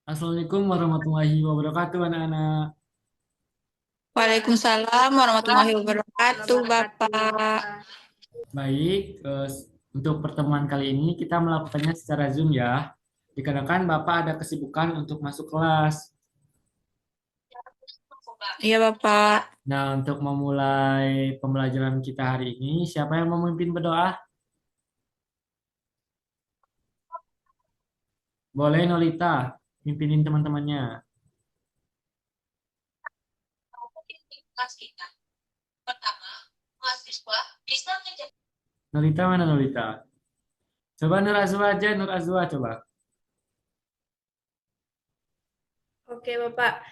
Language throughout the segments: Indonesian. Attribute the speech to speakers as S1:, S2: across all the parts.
S1: Assalamualaikum warahmatullahi wabarakatuh, anak-anak.
S2: Waalaikumsalam warahmatullahi wabarakatuh, Bapak.
S1: Baik, untuk pertemuan kali ini kita melakukannya secara Zoom ya. Dikarenakan Bapak ada kesibukan untuk masuk kelas.
S2: Iya, Bapak.
S1: Nah, untuk memulai pembelajaran kita hari ini, siapa yang mau memimpin berdoa? Boleh Nolita, pimpinin teman-temannya. Nolita mana Nolita? Coba Nur Azwa aja, Nur Azwa coba.
S3: Oke, Bapak.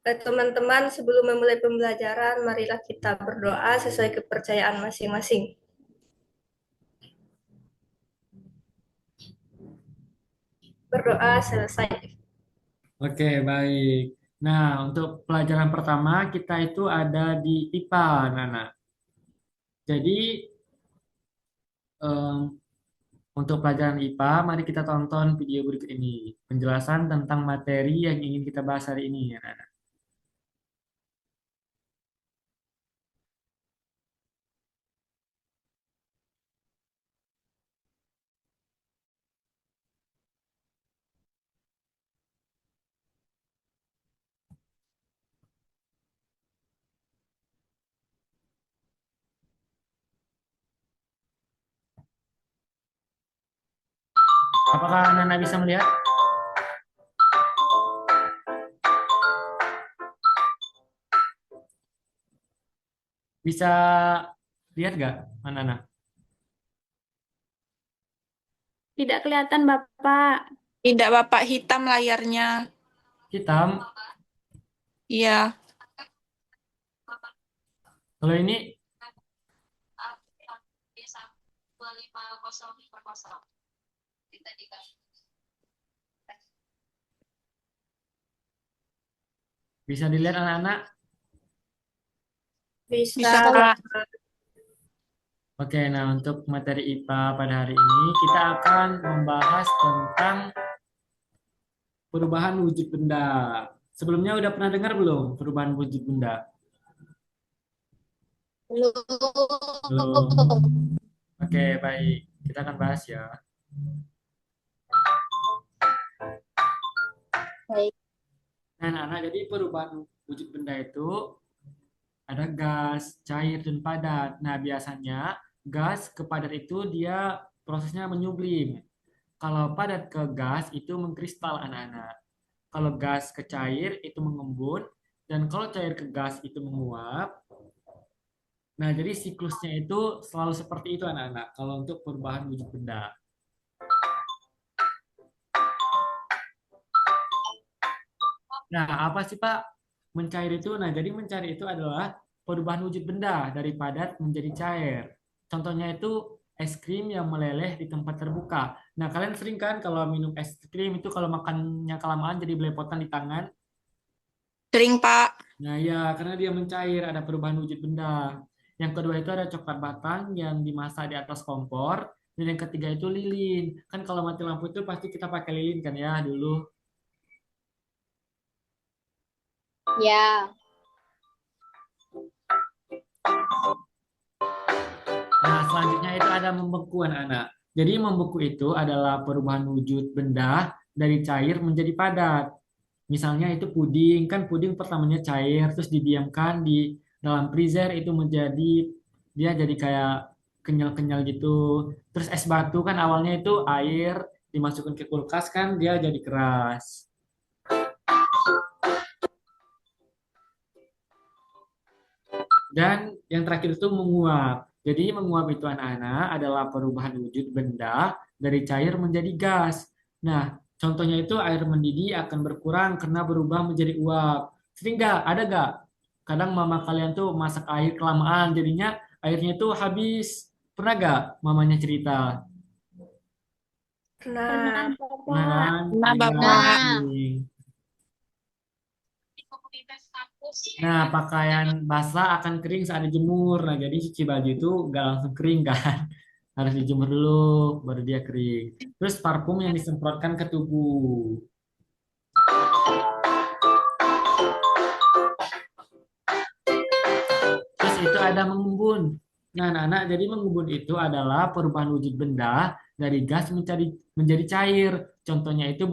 S3: Teman-teman, sebelum memulai pembelajaran, marilah kita berdoa sesuai kepercayaan masing-masing. Berdoa selesai.
S1: Oke, baik. Nah, untuk pelajaran pertama kita itu ada di IPA, Nana. Jadi, untuk pelajaran IPA, mari kita tonton video berikut ini. Penjelasan tentang materi yang ingin kita bahas hari ini, ya, anak-anak. Apakah anak-anak bisa melihat? Bisa lihat nggak, anak-anak?
S4: Tidak kelihatan, Bapak.
S2: Tidak, Bapak, hitam layarnya.
S1: Hitam.
S2: Iya.
S1: Kalau ini bisa dilihat anak-anak?
S3: Bisa,
S2: Bisa, Pak.
S3: Bapak.
S1: Oke, nah untuk materi IPA pada hari ini kita akan membahas tentang perubahan wujud benda. Sebelumnya udah pernah dengar belum perubahan wujud benda? Belum. Oke, baik. Kita akan bahas ya.
S4: Baik.
S1: Nah, anak-anak, jadi perubahan wujud benda itu ada gas, cair, dan padat. Nah, biasanya gas ke padat itu dia prosesnya menyublim. Kalau padat ke gas itu mengkristal anak-anak. Kalau gas ke cair itu mengembun. Dan kalau cair ke gas itu menguap. Nah, jadi siklusnya itu selalu seperti itu anak-anak. Kalau untuk perubahan wujud benda. Nah, apa sih Pak mencair itu? Nah, jadi mencair itu adalah perubahan wujud benda dari padat menjadi cair. Contohnya itu es krim yang meleleh di tempat terbuka. Nah, kalian sering kan kalau minum es krim itu kalau makannya kelamaan jadi belepotan di tangan?
S2: Sering, Pak.
S1: Nah, ya karena dia mencair, ada perubahan wujud benda. Yang kedua itu ada coklat batang yang dimasak di atas kompor. Dan yang ketiga itu lilin. Kan kalau mati lampu itu pasti kita pakai lilin kan ya dulu.
S4: Ya.
S1: Nah, selanjutnya itu ada membeku anak-anak. Jadi membeku itu adalah perubahan wujud benda dari cair menjadi padat. Misalnya itu puding, kan puding pertamanya cair, terus didiamkan di dalam freezer itu menjadi dia jadi kayak kenyal-kenyal gitu. Terus es batu kan awalnya itu air dimasukkan ke kulkas kan dia jadi keras. Dan yang terakhir itu menguap. Jadi menguap itu anak-anak adalah perubahan wujud benda dari cair menjadi gas. Nah, contohnya itu air mendidih akan berkurang karena berubah menjadi uap. Sering nggak? Ada nggak? Kadang mama kalian tuh masak air kelamaan, jadinya airnya itu habis. Pernah nggak mamanya cerita?
S4: Pernah,
S3: Nah,
S1: Nah,
S4: Bapak.
S1: kan?
S2: Nah,
S1: Iya,
S2: Bapak.
S1: sering. Nah, pakaian basah akan kering saat dijemur. Nah, jadi cuci baju itu nggak langsung kering kan. Harus dijemur dulu, baru dia kering. Terus parfum yang disemprotkan ke tubuh. ada mengembun. Nah, anak-anak, jadi mengembun itu adalah perubahan wujud benda dari gas menjadi cair. Contohnya itu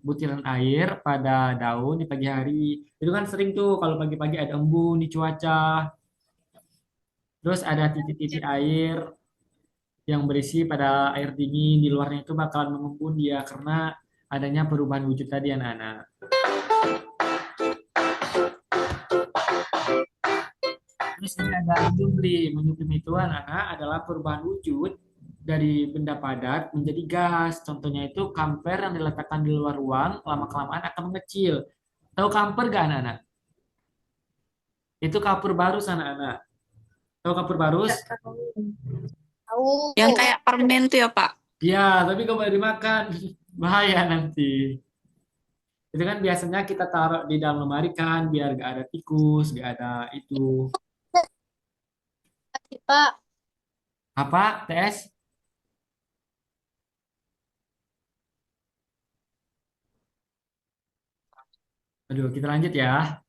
S1: butiran air pada daun di pagi hari. Itu kan sering tuh kalau pagi-pagi ada embun di cuaca. Terus ada titik-titik air yang berisi pada air dingin di luarnya itu bakalan mengembun dia karena adanya perubahan wujud tadi anak-anak. Terus ini ada menyublim. Menyublim itu anak-anak adalah perubahan wujud dari benda padat menjadi gas. Contohnya itu kamper yang diletakkan di luar ruang lama-kelamaan akan mengecil. Tahu kamper gak anak-anak? Itu kapur barus anak-anak. Tahu kapur barus?
S3: Tidak tahu.
S4: Tahu.
S2: Yang kayak permen tuh ya, Pak.
S1: Ya, tapi kalau boleh dimakan bahaya nanti. Itu kan biasanya kita taruh di dalam lemari kan biar gak ada tikus, gak ada itu.
S4: Pak,
S1: Apa, TS? Aduh, kita lanjut ya.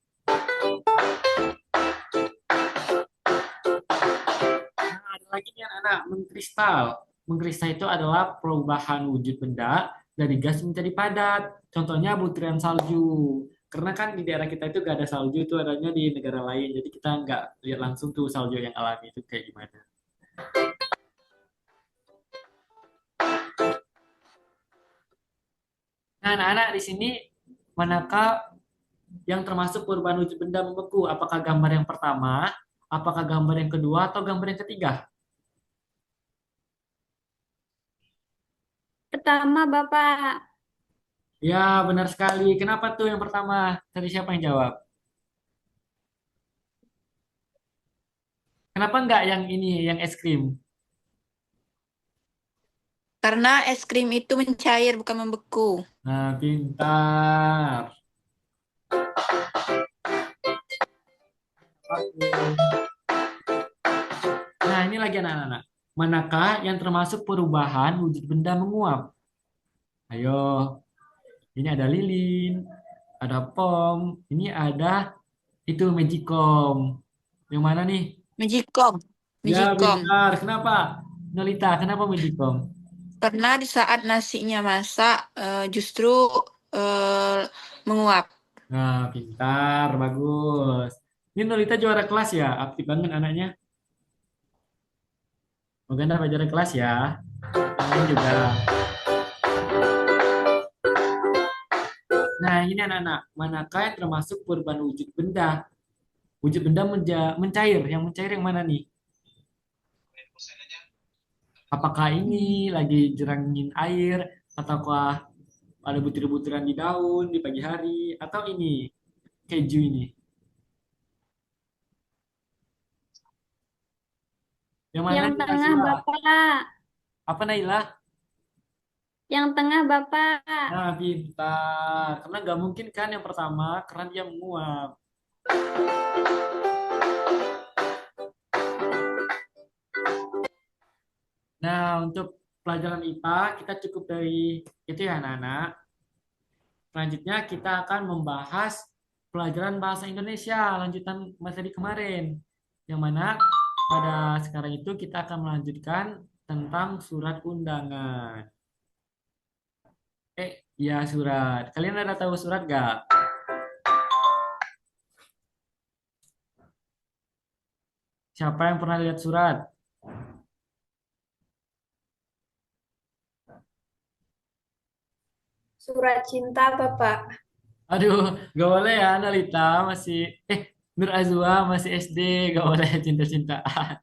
S1: Nah, ada lagi nih anak-anak, mengkristal. Mengkristal itu adalah perubahan wujud benda dari gas menjadi padat. Contohnya butiran salju. Karena kan di daerah kita itu gak ada salju, itu adanya di negara lain. Jadi kita nggak lihat langsung tuh salju yang alami itu kayak gimana. Nah, anak-anak di sini manakah yang termasuk perubahan wujud benda membeku? Apakah gambar yang pertama, apakah gambar yang kedua, atau gambar yang ketiga?
S4: pertama Bapak.
S1: Ya, benar sekali. Kenapa tuh yang pertama? Tadi siapa yang jawab? Kenapa enggak yang ini, yang es krim?
S2: Karena es krim itu mencair, bukan membeku.
S1: Nah, pintar. Oke. Nah, ini lagi anak-anak. Manakah yang termasuk perubahan wujud benda menguap? Ayo, ini ada lilin, ada pom, ini ada itu magicom. Yang mana nih?
S2: Magicom.
S1: Ya,
S2: Magicom.
S1: pintar. Kenapa? Nolita, kenapa magicom?
S2: Karena di saat nasinya masak, justru eh, menguap.
S1: Nah, pintar, bagus. Ini Nolita juara kelas ya, aktif banget anaknya. Moga dapat juara kelas ya. Yang lain juga. Nah, ini anak-anak, manakah yang termasuk perubahan wujud benda? Wujud benda mencair, yang mencair yang mana nih? Apakah ini lagi jerangin air, ataukah ada butir-butiran di daun di pagi hari, atau ini keju ini? Yang mana
S4: Yang
S1: nih
S4: tengah
S1: Najwa?
S4: Bapak.
S1: Apa Naila?
S4: Yang tengah Bapak.
S1: Nah, pintar. Karena nggak mungkin kan yang pertama, karena dia menguap. Nah, untuk pelajaran IPA, kita cukup dari itu ya, anak-anak. Selanjutnya, kita akan membahas pelajaran bahasa Indonesia, lanjutan materi kemarin. Yang mana pada sekarang itu kita akan melanjutkan tentang surat undangan. Ya surat. Kalian ada tahu surat gak? Siapa yang pernah lihat surat?
S3: Surat cinta, Bapak.
S1: Aduh, gak boleh ya, Nalita masih, Nur Azwa masih SD, gak boleh cinta-cintaan.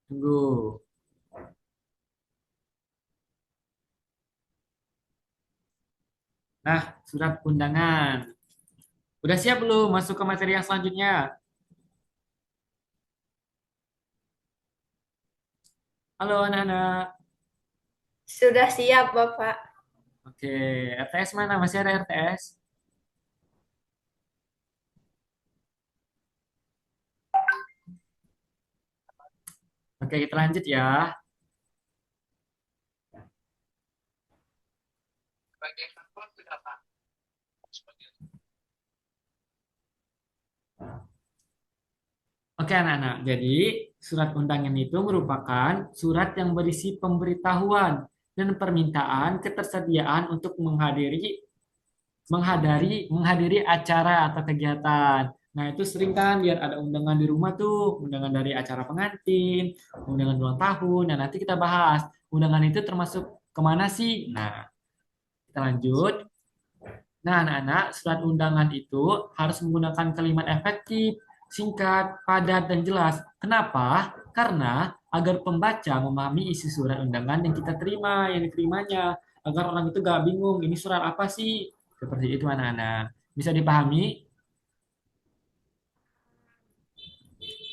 S1: Tunggu. Nah, surat undangan. Udah siap belum masuk ke materi yang selanjutnya? Halo anak-anak.
S3: Sudah siap, Bapak.
S1: Oke, RTS mana? Masih ada RTS? Oke, kita lanjut ya. Oke anak-anak, jadi surat undangan itu merupakan surat yang berisi pemberitahuan dan permintaan ketersediaan untuk menghadiri acara atau kegiatan. Nah, itu sering kan biar ada undangan di rumah tuh, undangan dari acara pengantin, undangan ulang tahun. Nah, nanti kita bahas undangan itu termasuk kemana sih? Nah, kita lanjut. Nah, anak-anak, surat undangan itu harus menggunakan kalimat efektif, singkat, padat, dan jelas. Kenapa? Karena agar pembaca memahami isi surat undangan yang kita terima, yang diterimanya. Agar orang itu gak bingung, ini surat apa sih? Seperti itu, anak-anak. Bisa dipahami?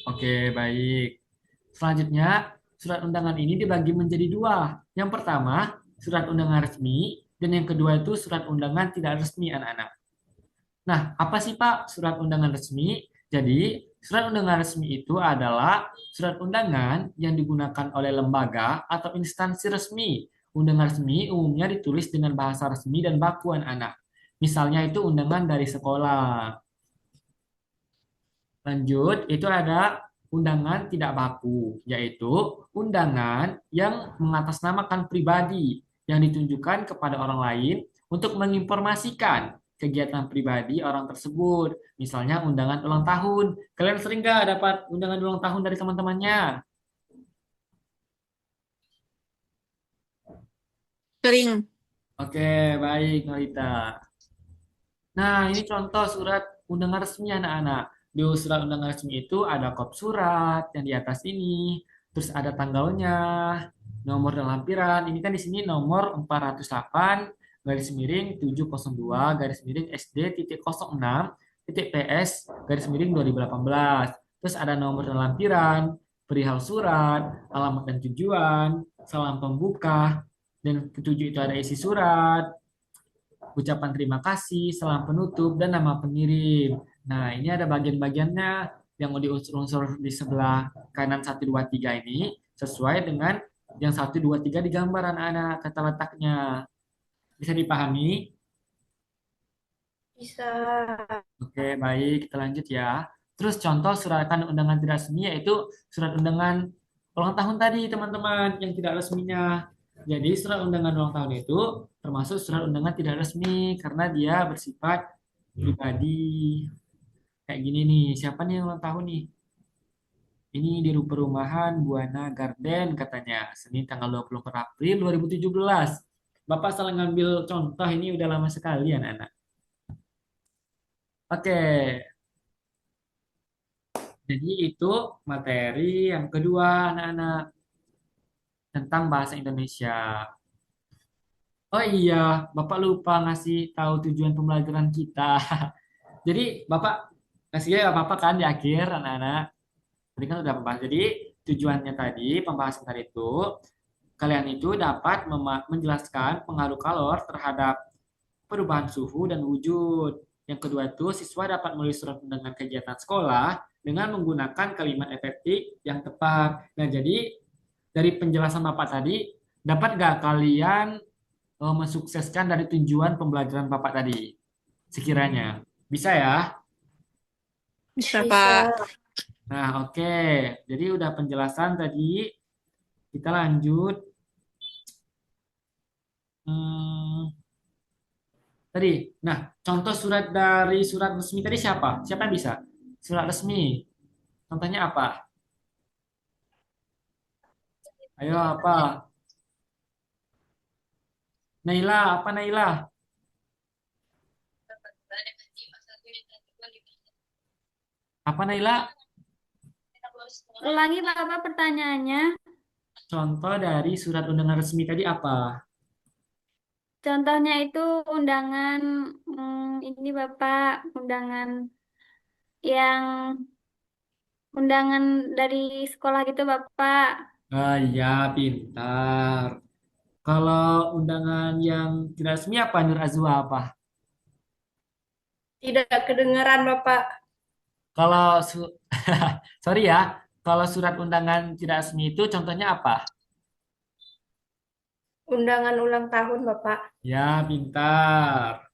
S1: Oke, baik. Selanjutnya, surat undangan ini dibagi menjadi dua. Yang pertama, surat undangan resmi, dan yang kedua itu surat undangan tidak resmi, anak-anak. Nah, apa sih Pak surat undangan resmi? Jadi, surat undangan resmi itu adalah surat undangan yang digunakan oleh lembaga atau instansi resmi. Undangan resmi umumnya ditulis dengan bahasa resmi dan baku anak-anak. Misalnya itu undangan dari sekolah. Lanjut, itu ada undangan tidak baku, yaitu undangan yang mengatasnamakan pribadi yang ditunjukkan kepada orang lain untuk menginformasikan kegiatan pribadi orang tersebut. Misalnya undangan ulang tahun. Kalian sering nggak dapat undangan ulang tahun dari teman-temannya?
S2: Sering.
S1: Oke, baik, Norita. Nah, ini contoh surat undangan resmi anak-anak. Di surat undangan resmi itu ada kop surat yang di atas ini, terus ada tanggalnya, nomor dan lampiran. Ini kan di sini nomor 408 garis miring 702 garis miring SD titik 06 titik PS garis miring 2018. Terus ada nomor dan lampiran, perihal surat, alamat dan tujuan, salam pembuka, dan ketujuh itu ada isi surat, ucapan terima kasih, salam penutup, dan nama pengirim. Nah, ini ada bagian-bagiannya yang mau diunsur-unsur di sebelah kanan 1, 2, 3 ini sesuai dengan yang 1, 2, 3 di gambar anak-anak kata letaknya. Bisa dipahami?
S3: Bisa.
S1: Oke, baik. Kita lanjut ya. Terus contoh suratan undangan tidak resmi yaitu surat undangan ulang tahun tadi, teman-teman, yang tidak resminya. Jadi surat undangan ulang tahun itu termasuk surat undangan tidak resmi karena dia bersifat pribadi. Kayak gini nih, siapa nih yang ulang tahun nih? Ini di perumahan Buana Garden katanya, Senin tanggal 24 April 2017. Bapak salah ngambil contoh ini udah lama sekali anak-anak. Oke, jadi itu materi yang kedua anak-anak tentang bahasa Indonesia. Oh iya, Bapak lupa ngasih tahu tujuan pembelajaran kita. Jadi Bapak ngasihnya ya Bapak kan di akhir anak-anak. Tadi kan udah membahas. Jadi tujuannya tadi pembahasan tadi itu kalian itu dapat menjelaskan pengaruh kalor terhadap perubahan suhu dan wujud. Yang kedua itu siswa dapat menulis surat undangan kegiatan sekolah dengan menggunakan kalimat efektif yang tepat. Nah, jadi dari penjelasan Bapak tadi, dapat gak kalian mensukseskan dari tujuan pembelajaran Bapak tadi? Sekiranya. Bisa ya?
S2: Bisa,
S3: Bisa.
S2: Pak.
S1: Nah, oke. Jadi udah penjelasan tadi. Kita lanjut. Hmm, tadi. Nah, contoh surat dari surat resmi tadi siapa? Siapa yang bisa? Surat resmi. Contohnya apa? Ayo apa? Naila, apa Naila? Apa Naila?
S4: Ulangi Bapak pertanyaannya.
S1: Contoh dari surat undangan resmi tadi apa?
S4: Contohnya itu undangan ini Bapak, yang undangan dari sekolah gitu Bapak.
S1: Ah ya, pintar. Kalau undangan yang tidak resmi apa, Nur Azwa apa?
S3: Tidak kedengaran, Bapak.
S1: Kalau sorry ya, kalau surat undangan tidak resmi itu contohnya apa?
S3: Undangan ulang tahun, Bapak.
S1: Ya, pintar.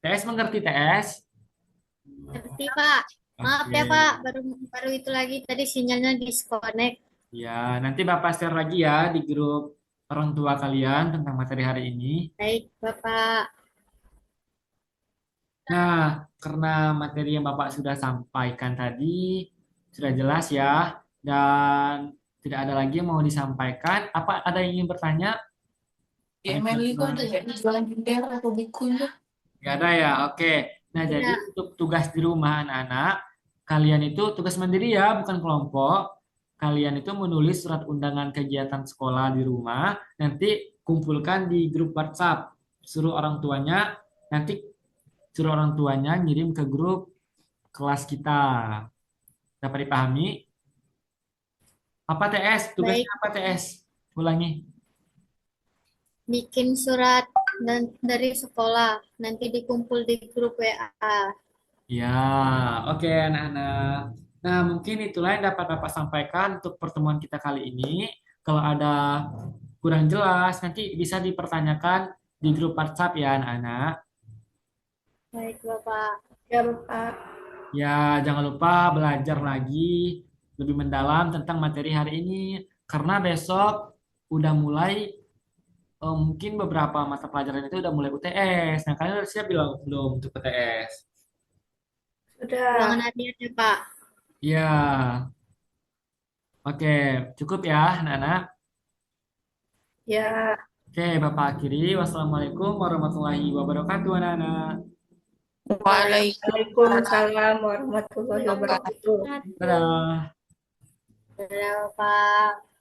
S1: TS mengerti TS?
S4: Ngerti Pak.
S5: Maaf
S1: Oke.
S5: ya Pak, baru baru itu lagi tadi sinyalnya disconnect.
S1: Ya, nanti Bapak share lagi ya di grup orang tua kalian tentang materi hari ini.
S5: Baik Bapak,
S1: Nah, karena materi yang Bapak sudah sampaikan tadi sudah jelas ya, dan tidak ada lagi yang mau disampaikan. Apa ada yang ingin bertanya?
S2: Di
S1: Ada yang
S2: MLI kok ada
S1: bertanya?
S2: ya jualan jendela atau bukunya?
S1: Nggak ada ya? Oke. Nah, jadi
S5: ya
S1: untuk tugas di rumah anak-anak, kalian itu tugas mandiri ya, bukan kelompok. Kalian itu menulis surat undangan kegiatan sekolah di rumah, nanti kumpulkan di grup WhatsApp. Suruh orang tuanya, nanti suruh orang tuanya ngirim ke grup kelas kita. Dapat dipahami? Apa TS? Tugasnya
S5: baik
S1: apa TS? Ulangi.
S5: bikin surat dan dari sekolah nanti dikumpul di grup WA.
S1: Ya, oke anak-anak. Nah, mungkin itulah yang dapat Bapak sampaikan untuk pertemuan kita kali ini. Kalau ada kurang jelas, nanti bisa dipertanyakan di grup WhatsApp ya anak-anak.
S5: Baik Bapak,
S3: Ya, Bapak.
S1: Ya, jangan lupa belajar lagi lebih mendalam tentang materi hari ini. Karena besok udah mulai, mungkin beberapa mata pelajaran itu udah mulai UTS. Nah, kalian udah siap belum untuk UTS?
S3: Sudah.
S5: jangan hati-hati ya Pak.
S1: Ya, oke. Cukup ya anak-anak.
S3: Ya.
S1: Oke, Bapak akhiri. Wassalamualaikum warahmatullahi wabarakatuh, anak-anak.
S2: Waalaikumsalam.
S3: Waalaikumsalam warahmatullahi wabarakatuh.
S1: Dadah.
S5: Dadah Bapak.